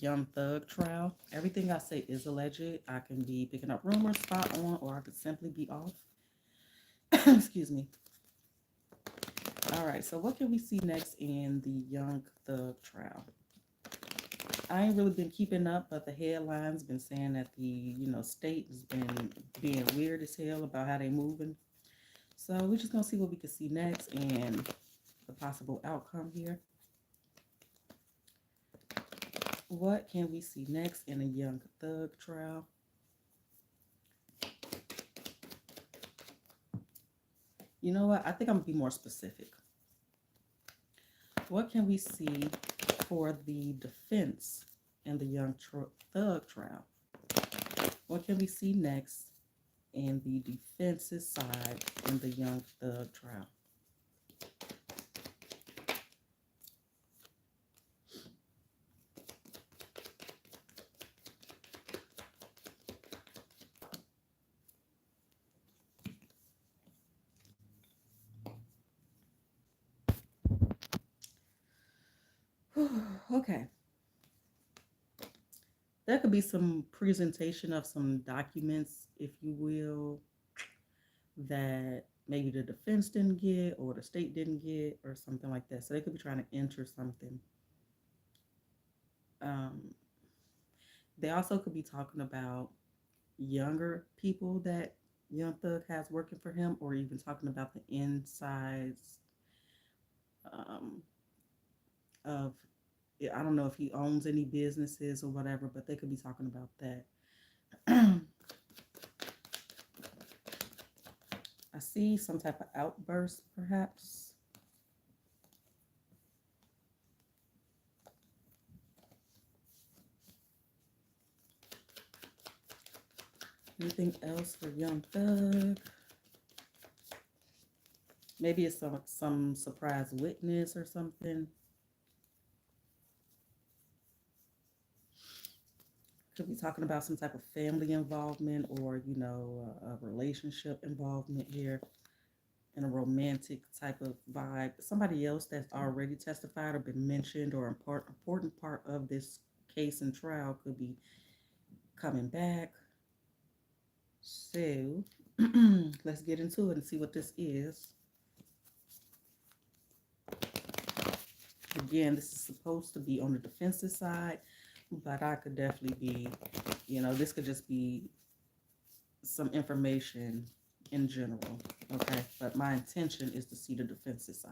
Young Thug trial. Everything I say is alleged. I can be picking up rumors, spot on, or I could simply be off. Excuse me. All right, so what can we see next in the Young Thug trial? I ain't really been keeping up, but the headlines been saying that the state has been being weird as hell about how they moving. So we're just gonna see what we can see next and the possible outcome here. What can we see next in a Young Thug trial? You know what? I think I'm gonna be more specific. What can we see for the defense in the Thug trial? What can we see next in the defense's side in the Young Thug trial? Okay. There could be some presentation of some documents, if you will, that maybe the defense didn't get or the state didn't get or something like that. So they could be trying to enter something. Um, they also could be talking about younger people that Young Thug has working for him, or even talking about the insides um, of, I don't know if he owns any businesses or whatever, but they could be talking about that. I see some type of outburst, perhaps. Anything else for Young Thug? Maybe it's some surprise witness or something. Could be talking about some type of family involvement or, a relationship involvement here in a romantic type of vibe. Somebody else that's already testified or been mentioned or important part of this case and trial could be coming back. So let's get into it and see what this is. Again, this is supposed to be on the defensive side, but I could definitely be, this could just be some information in general, okay? But my intention is to see the defensive side.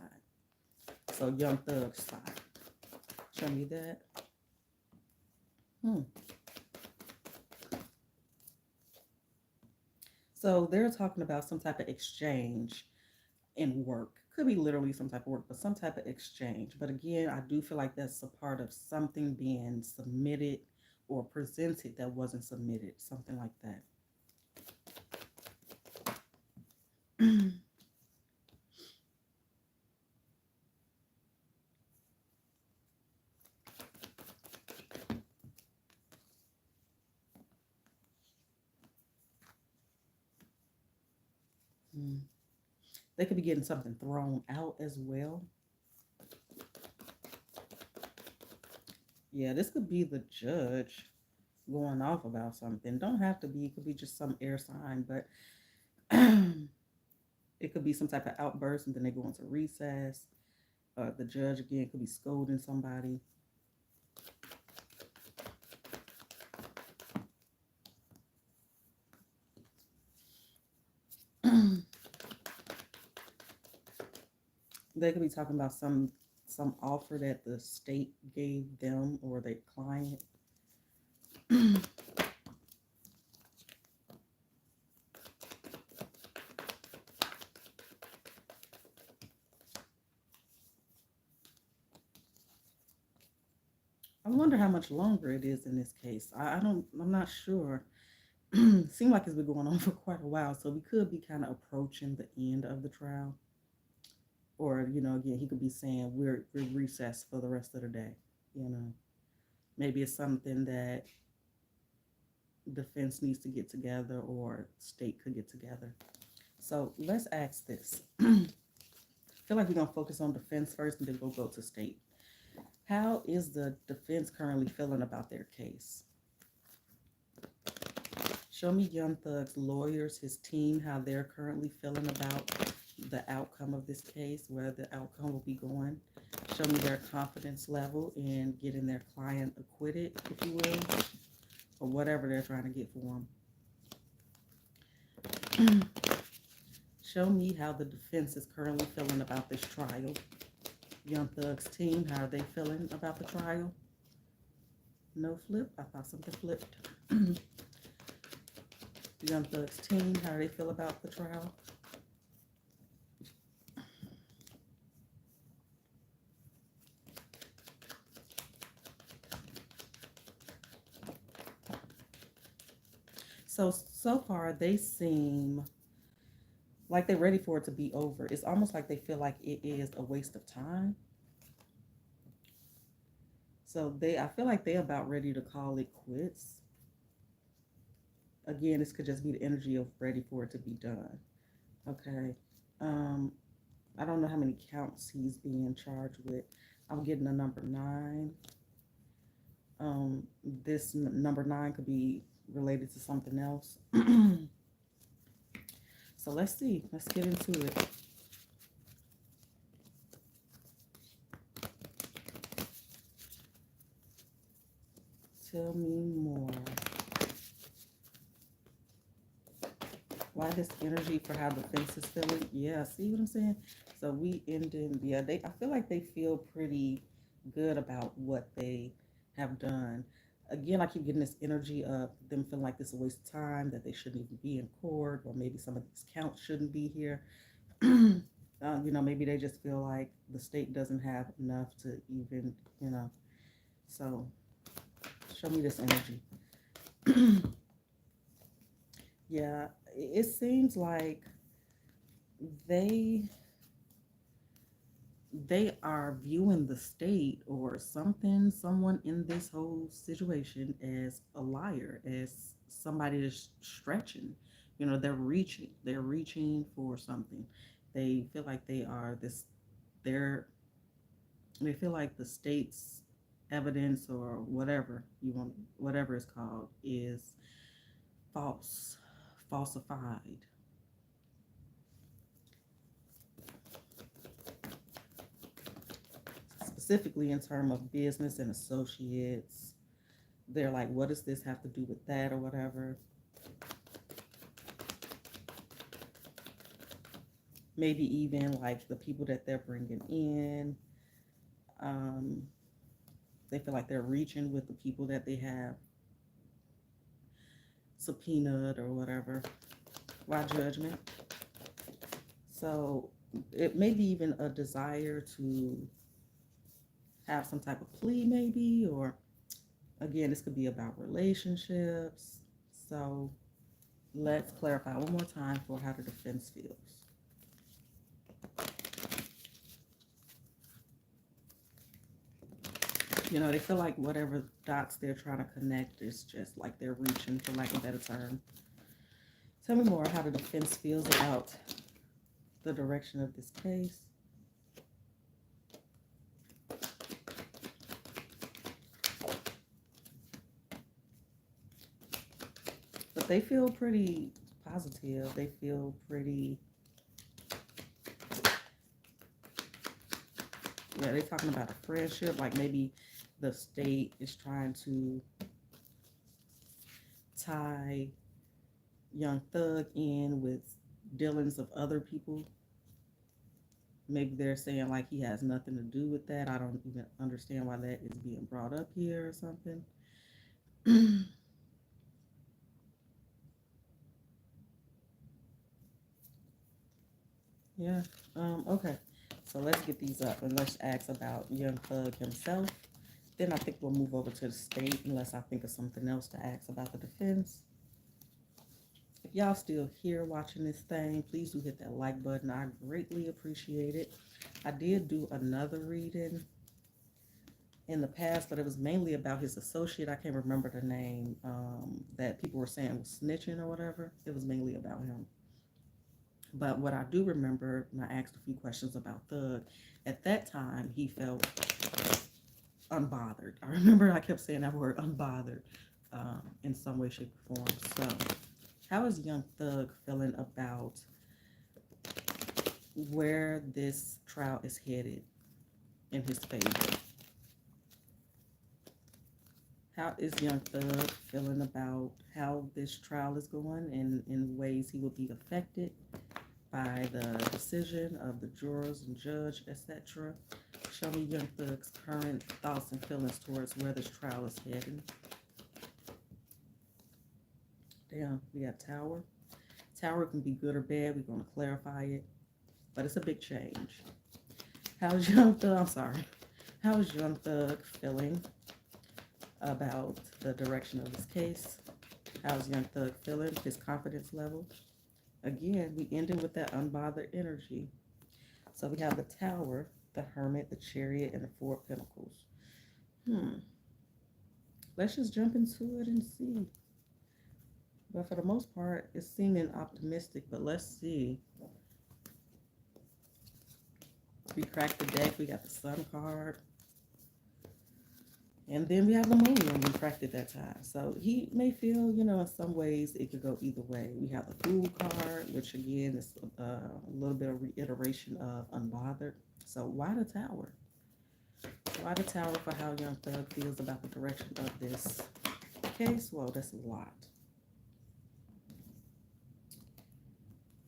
So Young Thug's side. Show me that. So they're talking about some type of exchange in work. Could be literally some type of work, but some type of exchange. But again, I do feel like that's a part of something being submitted or presented that wasn't submitted, something like that. They could be getting something thrown out as well. Yeah, this could be the judge going off about something. Don't have to be, it could be just some air sign, but it could be some type of outburst and then they go into recess. The judge again could be scolding somebody. They could be talking about some offer that the state gave them or their client. I wonder how much longer it is in this case. I'm not sure. Seems like it's been going on for quite a while, so we could be kind of approaching the end of the trial. Or, again, he could be saying we're recessed for the rest of the day. Maybe it's something that defense needs to get together or state could get together. So let's ask this. I feel like we're gonna focus on defense first and then we'll go to state. How is the defense currently feeling about their case? Show me Young Thug's lawyers, his team, how they're currently feeling about the outcome of this case, where the outcome will be going. Show me their confidence level in getting their client acquitted, if you will, or whatever they're trying to get for them. Show me how the defense is currently feeling about this trial. Young Thug's team, how are they feeling about the trial? No flip. I thought something flipped. Young Thug's team, how do they feel about the trial? So far, they seem like they're ready for it to be over. It's almost like they feel like it is a waste of time. So I feel like they're about ready to call it quits. Again, this could just be the energy of ready for it to be done. Okay. Um, I don't know how many counts he's being charged with. I'm getting a number 9. This number 9 could be related to something else. So let's see. Let's get into it. Tell me more. Why this energy for how the fence is feeling? Yeah, see what I'm saying? So we ended, yeah, I feel like they feel pretty good about what they have done. Again, I keep getting this energy of them feeling like this is a waste of time, that they shouldn't even be in court, or maybe some of these counts shouldn't be here. Maybe they just feel like the state doesn't have enough to even, so show me this energy. Yeah, it seems like they they are viewing the state or someone in this whole situation as a liar, as somebody that's stretching. They're reaching for something. They feel like they're they feel like the state's evidence, or whatever it's called, is false, falsified. Specifically in terms of business and associates. They're like, what does this have to do with that, or whatever? Maybe even like the people that they're bringing in. Um, they feel like they're reaching with the people that they have subpoenaed or whatever. Why judgment? So it may be even a desire to have some type of plea, maybe, or again, this could be about relationships. So let's clarify one more time for how the defense feels. They feel like whatever dots they're trying to connect is just like they're reaching, for lack of a better term. Tell me more how the defense feels about the direction of this case. But they feel pretty positive. They feel pretty, yeah, they're talking about a friendship, like maybe the state is trying to tie Young Thug in with dealings of other people. Maybe they're saying like he has nothing to do with that. I don't even understand why that is being brought up here or something. Yeah. Okay. So let's get these up and let's ask about Young Thug himself. Then I think we'll move over to the state, unless I think of something else to ask about the defense. If y'all still here watching this thing, please do hit that like button. I greatly appreciate it. I did do another reading in the past, but it was mainly about his associate. I can't remember the name, that people were saying was snitching or whatever. It was mainly about him. But what I do remember, and I asked a few questions about Thug, at that time he felt unbothered. I remember I kept saying that word, unbothered, in some way, shape, or form. So, how is Young Thug feeling about where this trial is headed in his favor? How is Young Thug feeling about how this trial is going and in ways he will be affected by the decision of the jurors and judge, etc.? Show me Young Thug's current thoughts and feelings towards where this trial is heading. Damn, we got Tower. Tower can be good or bad. We're going to clarify it, but it's a big change. How's Young Thug? I'm sorry. How's Young Thug feeling about the direction of his case? How's Young Thug feeling? His confidence level. Again, we ended with that unbothered energy. So we have the Tower, the Hermit, the Chariot, and the Four of Pentacles. Let's just jump into it and see. But for the most part, it's seeming optimistic, but let's see. We cracked the deck. We got the Sun card. And then we have the Moon, and we cracked it that time. So he may feel, in some ways it could go either way. We have the Fool card, which again is a little bit of reiteration of unbothered. So why the Tower? Why the Tower for how Young Thug feels about the direction of this case? Well, that's a lot.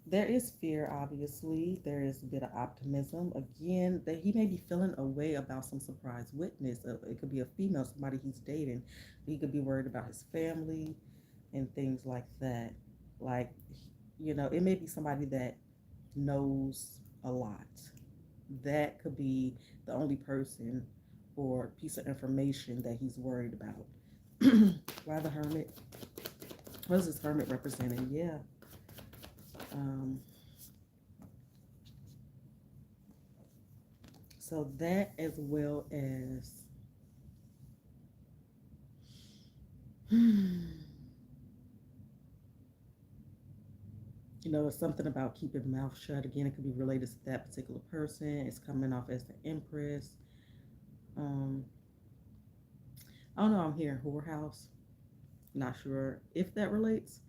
There is fear, obviously. There is a bit of optimism. Again, that he may be feeling a way about some surprise witness. It could be a female, somebody he's dating. He could be worried about his family and things like that. Like, it may be somebody that knows a lot. That could be the only person or piece of information that he's worried about. Why the Hermit? What is this Hermit representing? Yeah. So that, as well as it's something about keeping mouth shut. Again, it could be related to that particular person. It's coming off as the Empress. I don't know, I'm hearing whorehouse. Not sure if that relates.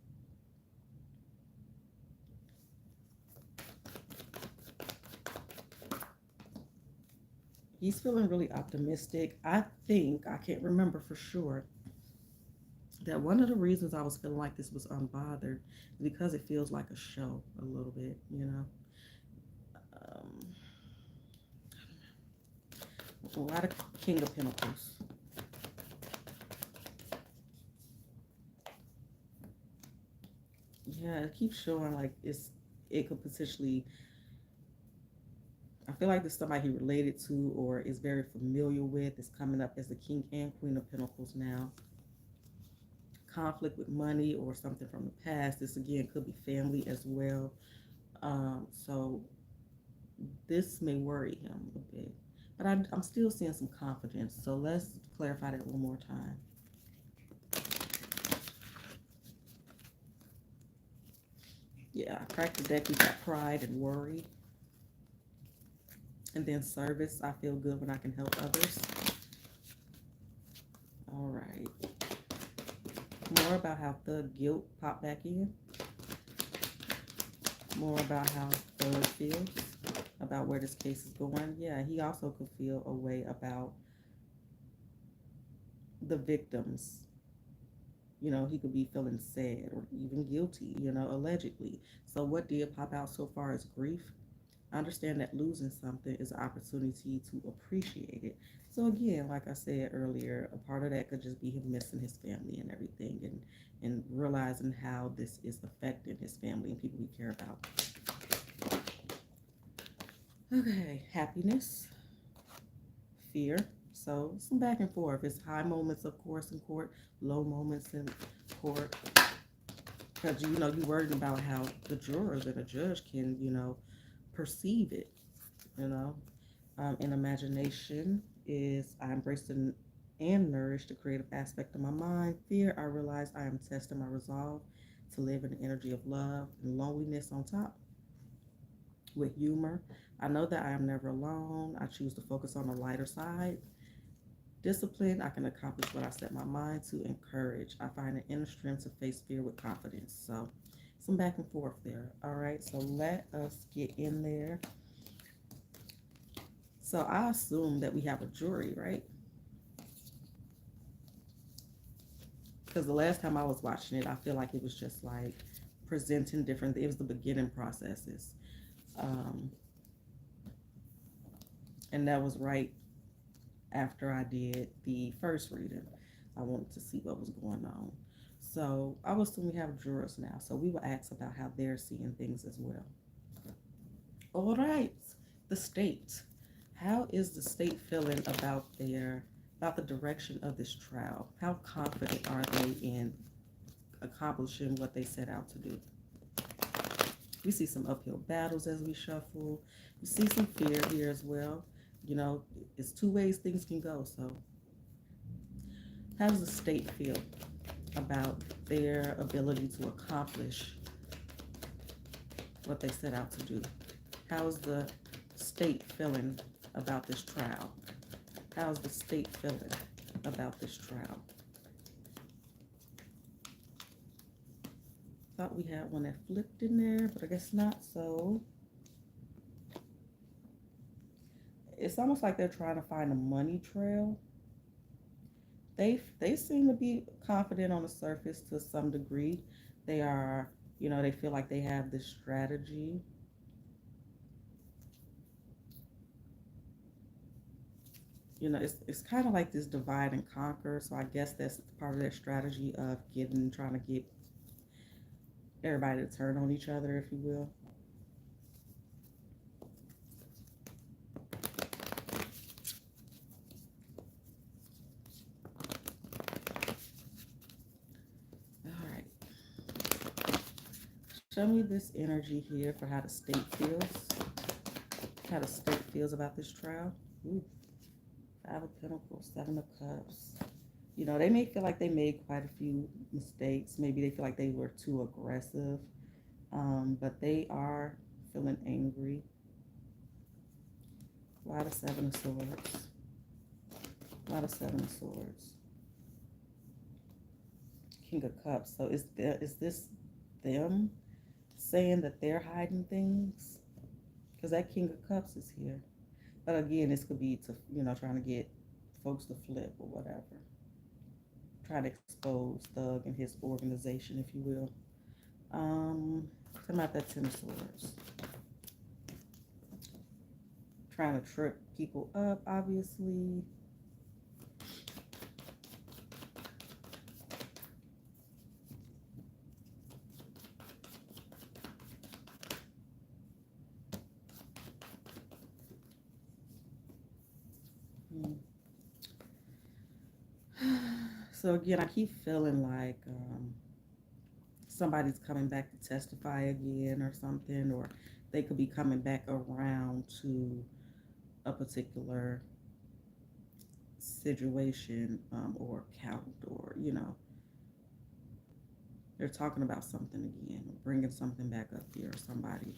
He's feeling really optimistic. I think, I can't remember for sure, that one of the reasons I was feeling like this was unbothered is because it feels like a show a little bit, Why the King of Pentacles? Yeah, it keeps showing like it could potentially, I feel like there's somebody he related to or is very familiar with. It's coming up as the King and Queen of Pentacles now. Conflict with money or something from the past. This again could be family as well. So this may worry him a bit. But I'm still seeing some confidence. So let's clarify that one more time. Yeah, I cracked the deck. We got pride and worry. And then service. I feel good when I can help others. All right. More about how Thug guilt popped back in. More about how Thug feels about where this case is going. Yeah, he also could feel a way about the victims. He could be feeling sad or even guilty, allegedly. So what did pop out so far is grief. I understand that losing something is an opportunity to appreciate it. So again, like I said earlier, a part of that could just be him missing his family and everything and realizing how this is affecting his family and people he care about. Okay, happiness, fear. So some back and forth. It's high moments, of course, in court, low moments in court. Because, you're worried about how the jurors and the judge can, perceive it, And imagination is I embrace and nourish the creative aspect of my mind. Fear, I realize I am testing my resolve to live in the energy of love and loneliness on top. With humor, I know that I am never alone. I choose to focus on the lighter side. Discipline, I can accomplish what I set my mind to. Encourage, I find an inner strength to face fear with confidence. So some back and forth there. All right, so let us get in there. So I assume that we have a jury, right? Because the last time I was watching it, I feel like it was just like presenting different, it was the beginning processes. Um, and that was right after I did the first reading. I wanted to see what was going on. So I will assume we have jurors now. So we will ask about how they're seeing things as well. All right, the state. How is the state feeling about the direction of this trial? How confident are they in accomplishing what they set out to do? We see some uphill battles as we shuffle. We see some fear here as well. You know, it's two ways things can go. So, how does the state feel about their ability to accomplish what they set out to do? How's the state feeling about this trial? How's the state feeling about this trial? Thought we had one that flipped in there, but I guess not. So it's almost like they're trying to find a money trail. They seem to be confident on the surface to some degree. They are, they feel like they have this strategy. It's kind of like this divide and conquer. So I guess that's part of their strategy of trying to get everybody to turn on each other, if you will. All right. Show me this energy here for how the state feels. How the state feels about this trial. Ooh, 5 of Pentacles, 7 of Cups. They may feel like they made quite a few mistakes. Maybe they feel like they were too aggressive. But they are feeling angry. A lot of 7 of Swords. A lot of 7 of Swords. King of Cups. So is this them saying that they're hiding things? Because that King of Cups is here. But again, this could be to, trying to get folks to flip or whatever. Trying to expose Thug and his organization, if you will. Talking about that 10 of Swords. Trying to trip people up, obviously. So again, I keep feeling like somebody's coming back to testify again or something, or they could be coming back around to a particular situation or account, or they're talking about something again, or bringing something back up here, or somebody.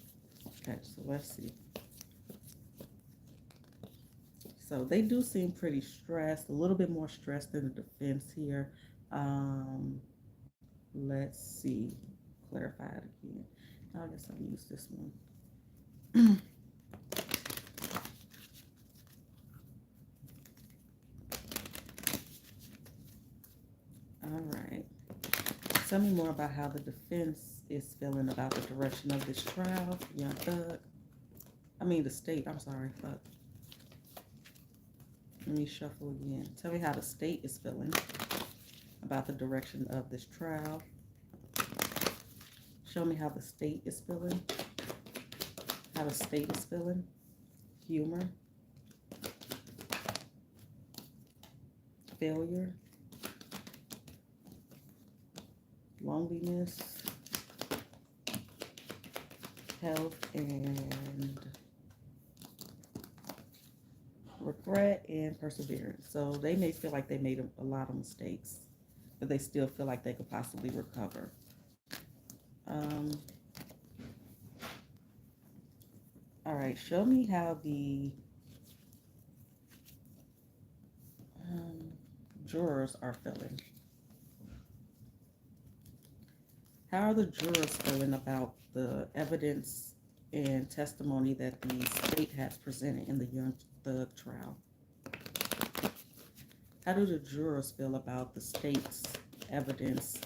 Okay, so let's see. So they do seem pretty stressed, a little bit more stressed than the defense here. Let's see, clarify it again. I guess I'll use this one. All right. Tell me more about how the defense is feeling about the direction of this trial. Young Thug. I mean the state, I'm sorry, fuck. Let me shuffle again. Tell me how the state is feeling about the direction of this trial. Show me how the state is feeling. How the state is feeling. Humor. Failure. Loneliness. Health and regret and perseverance. So they may feel like they made a lot of mistakes, but they still feel like they could possibly recover. All right, show me how the jurors are feeling. How are the jurors feeling about the evidence and testimony that the state has presented in the Young Thug trial? How do the jurors feel about the state's evidence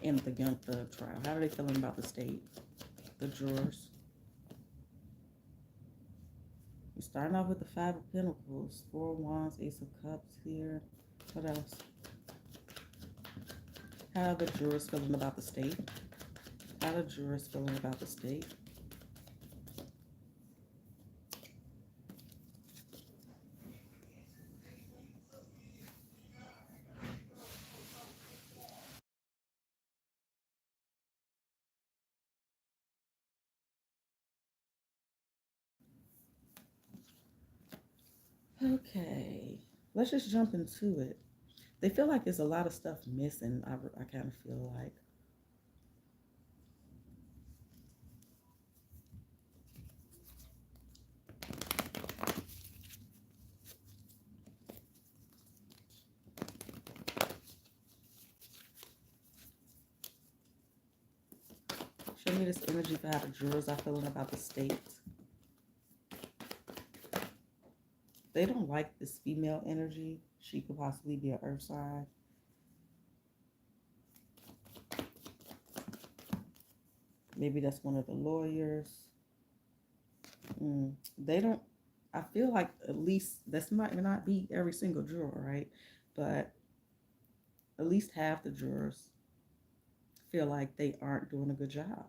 in the Young Thug trial? How are they feeling about the state, the jurors? We're starting off with the Five of Pentacles, Four of Wands, Ace of Cups here. What else? How are the jurors feeling about the state? How are the jurors feeling about the state? Okay, let's just jump into it. They feel like there's a lot of stuff missing, I kind of feel like. Show me this energy for how the jurors are feeling about the state. They don't like this female energy. She could possibly be an earth sign. Maybe that's one of the lawyers. They don't, I feel like at least, this might not be every single juror, right? But at least half the jurors feel like they aren't doing a good job.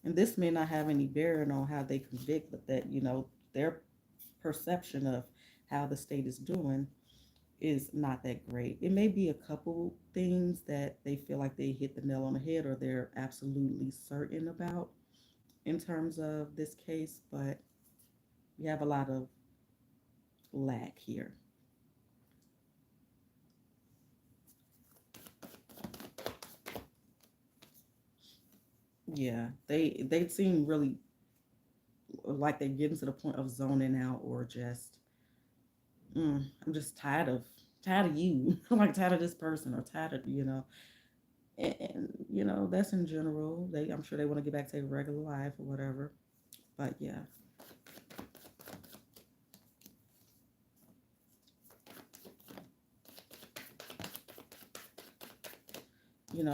And this may not have any bearing on how they convict, but that, their perception of how the state is doing is not that great. It may be a couple things that they feel like they hit the nail on the head or they're absolutely certain about in terms of this case, but we have a lot of lack here. Yeah, they seem really like they're getting to the point of zoning out or just I'm just tired of you. I'm like tired of this person or tired of and that's in general. I'm sure they want to get back to their regular life or whatever. But yeah.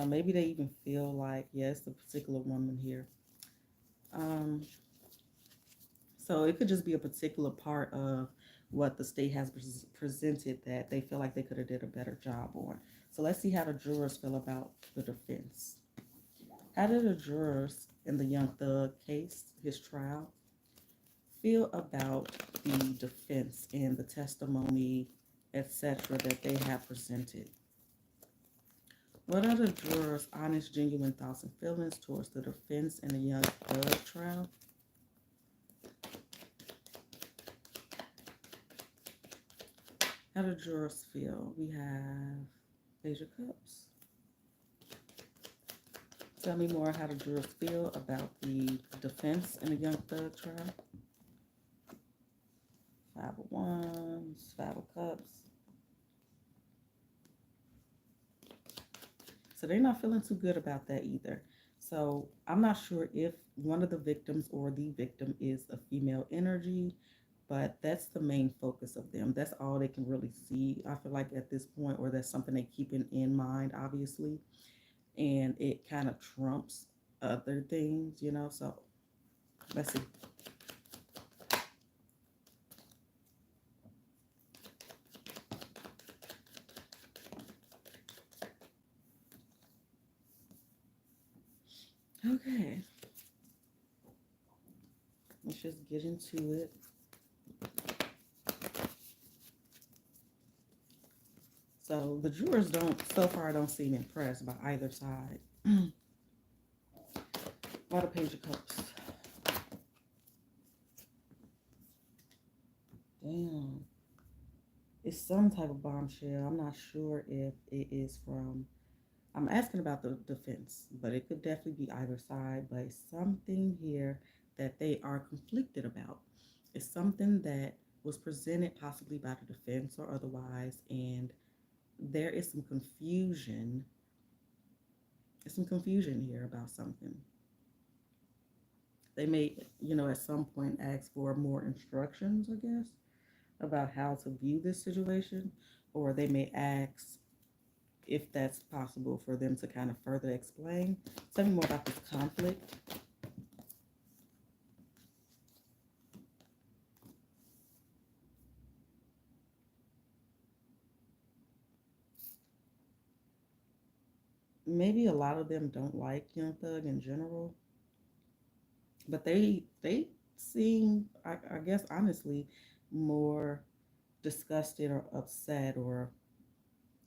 Maybe they even feel like, yes, the particular woman here. Um, so it could just be a particular part of what the state has presented that they feel like they could have did a better job on. So let's see how the jurors feel about the defense. How did the jurors in the Young Thug case, his trial, feel about the defense and the testimony, etc., that they have presented? What are the jurors' honest, genuine thoughts and feelings towards the defense in the Young Thug trial? How do jurors feel? We have Page of Cups. Tell me more how the jurors feel about the defense in the Young Thug trial. Five of Wands, Five of Cups. So they're not feeling too good about that either. So I'm not sure if one of the victims or the victim is a female energy, but that's the main focus of them. That's all they can really see, I feel like, at this point, or that's something they keep in mind, obviously. And it kind of trumps other things, so let's see. Okay. Let's just get into it. So the jurors so far don't seem impressed by either side. What a Page of Cups. Damn. It's some type of bombshell. I'm not sure if it is from, I'm asking about the defense, but it could definitely be either side, but something here that they are conflicted about. It's something that was presented possibly by the defense or otherwise, and there is some confusion. There's some confusion here about something. They may, at some point ask for more instructions, I guess, about how to view this situation, or they may ask if that's possible for them to kind of further explain. Tell me more about this conflict. Maybe a lot of them don't like Young Thug in general, but they seem, I guess, honestly, more disgusted or upset or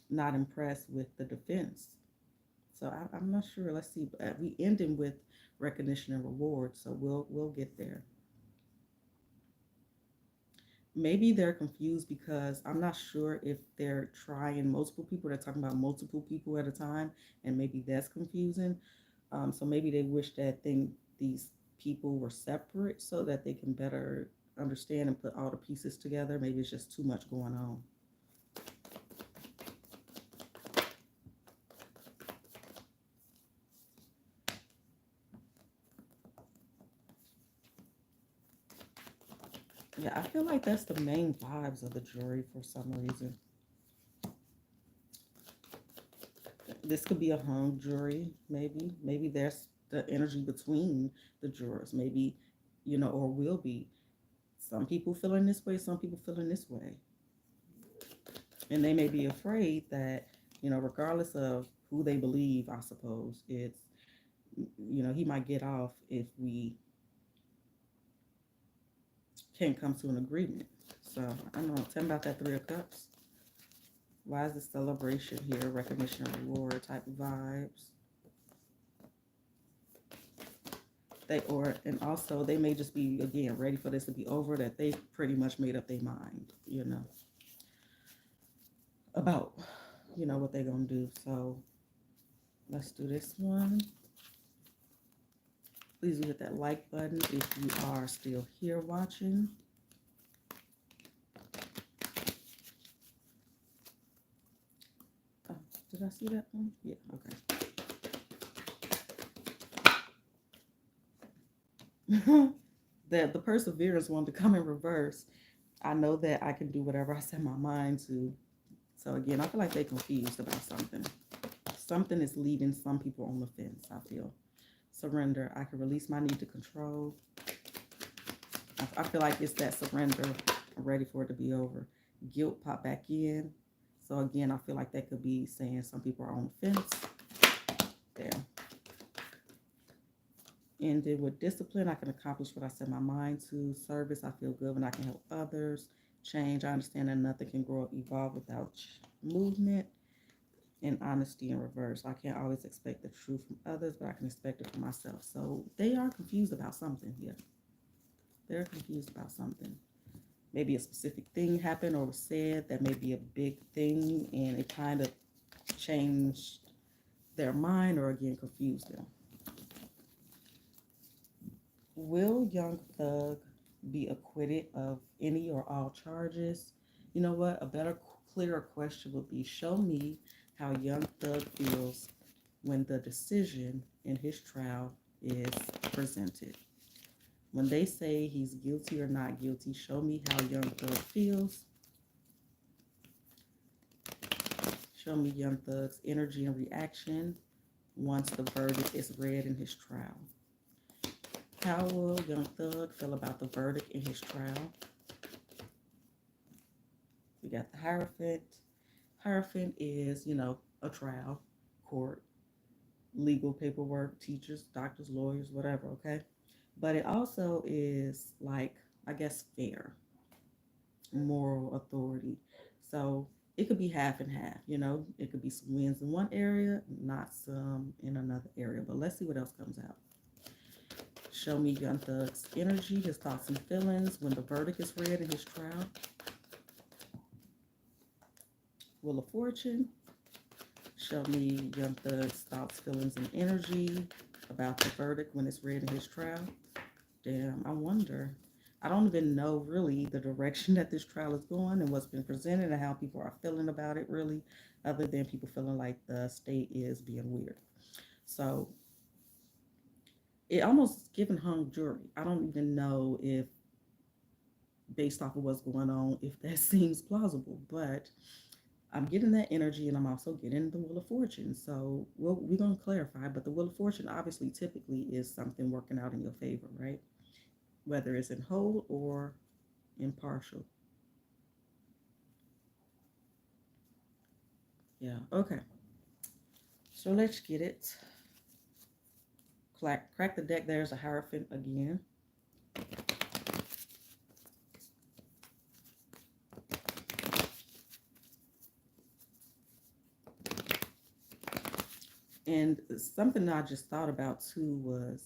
not impressed with the defense. So I'm not sure. Let's see. We ending with recognition and reward, so we'll get there. Maybe they're confused because I'm not sure if they're trying multiple people. They're talking about multiple people at a time, and maybe that's confusing. So maybe they wish that these people were separate so that they can better understand and put all the pieces together. Maybe it's just too much going on. Yeah, I feel like that's the main vibes of the jury for some reason. This could be a hung jury, maybe. Maybe there's the energy between the jurors, maybe, or will be. Some people feeling this way, some people feeling this way. And they may be afraid that, regardless of who they believe, I suppose, he might get off if we can't come to an agreement. So, I don't know. Tell me about that Three of Cups. Why is this celebration here? Recognition and reward type of vibes. And also they may just be, again, ready for this to be over, that they pretty much made up their mind, about, what they're gonna do. So let's do this one. Please hit that like button if you are still here watching. Oh, did I see that one? Yeah, okay. The perseverance wanted to come in reverse. I know that I can do whatever I set my mind to. So again, I feel like they're confused about something. Something is leaving some people on the fence, I feel. Surrender. I can release my need to control. I feel like it's that surrender. I'm ready for it to be over. Guilt pop back in. So again, I feel like that could be saying some people are on the fence. There. Ended with discipline. I can accomplish what I set my mind to. Service. I feel good when I can help others. Change. I understand that nothing can grow or evolve without movement. And honesty in reverse. I can't always expect the truth from others, but I can expect it from myself. So they are confused about something here. They're confused about something. Maybe a specific thing happened or was said that may be a big thing, and it kind of changed their mind or again confused them. Will Young Thug be acquitted of any or all charges? You know what? A better, clearer question would be, show me how Young Thug feels when the decision in his trial is presented. When they say he's guilty or not guilty, show me how Young Thug feels. Show me Young Thug's energy and reaction once the verdict is read in his trial. How will Young Thug feel about the verdict in his trial? We got the Hierophant. Hierophant is, a trial, court, legal paperwork, teachers, doctors, lawyers, whatever, okay? But it also is like, I guess, fair, moral authority. So it could be half and half, It could be some wins in one area, not some in another area. But let's see what else comes out. Show me Young Thug's energy, his thoughts and feelings when the verdict is read in his trial. Wheel of Fortune. Show me Young Thug's thoughts, feelings, and energy about the verdict when it's read in his trial. Damn, I wonder. I don't even know really the direction that this trial is going and what's been presented and how people are feeling about it, really, other than people feeling like the state is being weird. So it almost given hung jury. I don't even know if, based off of what's going on, if that seems plausible, but I'm getting that energy and I'm also getting the Wheel of Fortune. So we're going to clarify, but the Wheel of Fortune obviously typically is something working out in your favor, right? Whether it's in whole or impartial. Yeah, okay. So let's get it. Crack the deck. There's a Hierophant again. And something I just thought about too was,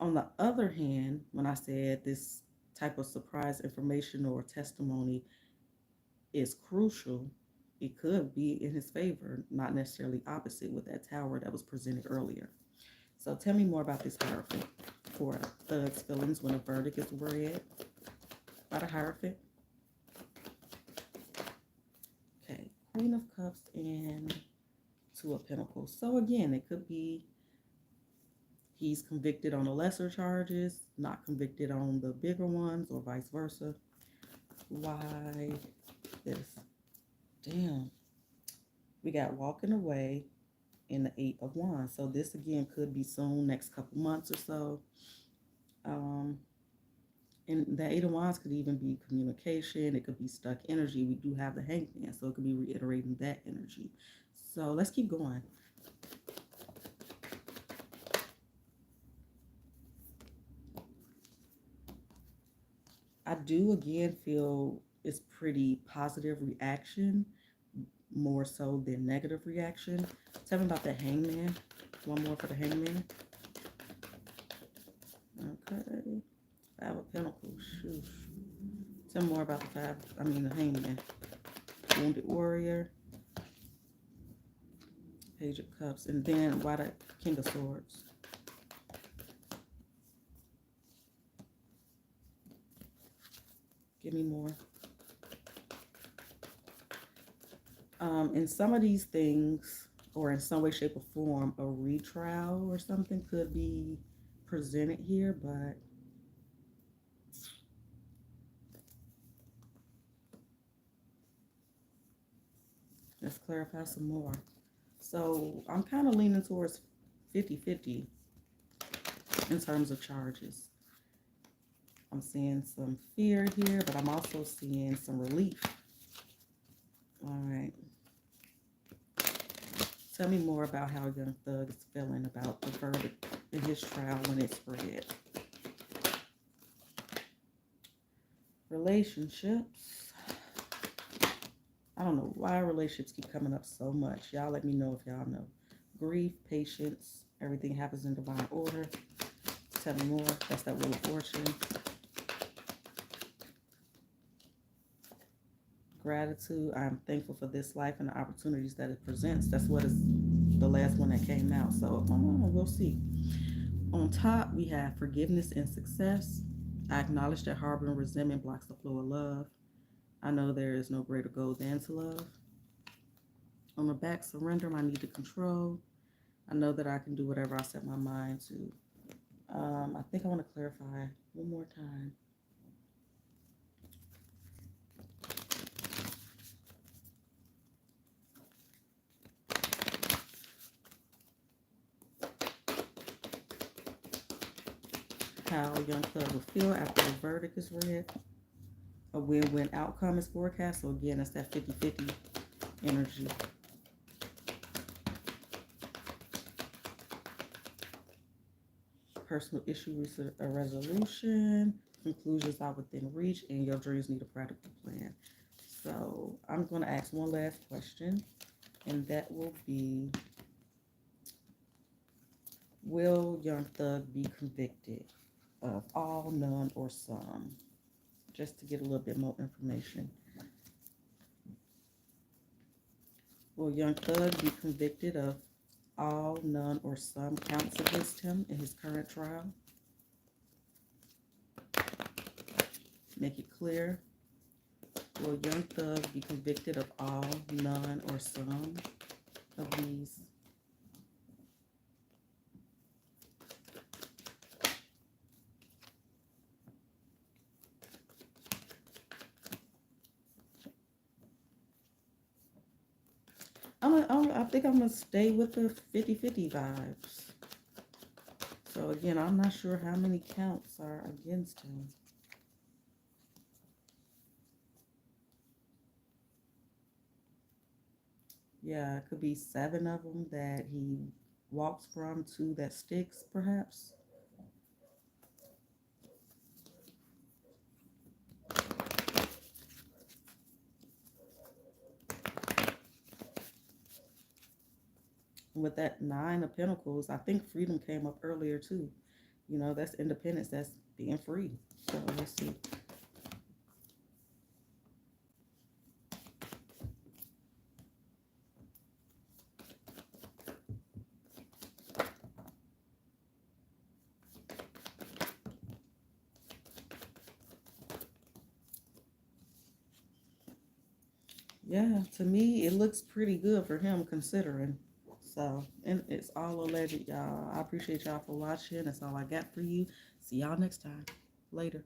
on the other hand, when I said this type of surprise information or testimony is crucial, it could be in his favor, not necessarily opposite with that tower that was presented earlier. So tell me more about this Hierophant for Thug's feelings when a verdict is read by the Hierophant. Okay, Queen of Cups and Two of Pentacles. So again, it could be he's convicted on the lesser charges, not convicted on the bigger ones, or vice versa. Why this? Damn. We got walking away in the Eight of Wands. So this again could be soon, next couple months or so. Um, and the Eight of Wands could even be communication. It could be stuck energy. We do have the Hangman, so it could be reiterating that energy. So let's keep going. I do again feel it's pretty positive reaction, more so than negative reaction. Tell me about the Hangman. One more for the Hangman. Okay. Five of Pentacles. Shoosh. Tell me more about the Hangman. Wounded Warrior. Page of Cups. And then why the King of Swords? Give me more. In some of these things, or in some way, shape, or form, a retrial or something could be presented here, but let's clarify some more. So I'm kind of leaning towards 50-50 in terms of charges. I'm seeing some fear here, but I'm also seeing some relief. All right. Tell me more about how Young Thug is feeling about the verdict in his trial when it's read. Relationships. I don't know why relationships keep coming up so much. Y'all let me know if y'all know. Grief, patience, everything happens in divine order. Tell me more. That's that Wheel of Fortune. Gratitude. I'm thankful for this life and the opportunities that it presents. That's what is the last one that came out. So we'll see. On top, we have forgiveness and success. I acknowledge that harboring resentment blocks the flow of love. I know there is no greater goal than to love. On the back, surrender my need to control. I know that I can do whatever I set my mind to. I think I want to clarify one more time. How Young Thug will feel after the verdict is read. A win-win outcome is forecast. So again, that's that 50-50 energy. Personal issue a resolution. Conclusions are within reach, and your dreams need a practical plan. So I'm going to ask one last question, and that will be, will Young Thug be convicted of all, none, or some? Just to get a little bit more information. Will Young Thug be convicted of all, none, or some counts against him in his current trial? Make it clear. Will Young Thug be convicted of all, none, or some of these? I think I'm going to stay with the 50-50 vibes. So again, I'm not sure how many counts are against him. Yeah, it could be 7 of them that he walks from, 2 that sticks, perhaps. With that 9 of Pentacles, I think freedom came up earlier too. You know, that's independence, that's being free. So let's see. Yeah, to me, it looks pretty good for him considering. So, and it's all alleged, y'all. I appreciate y'all for watching. That's all I got for you. See y'all next time. Later.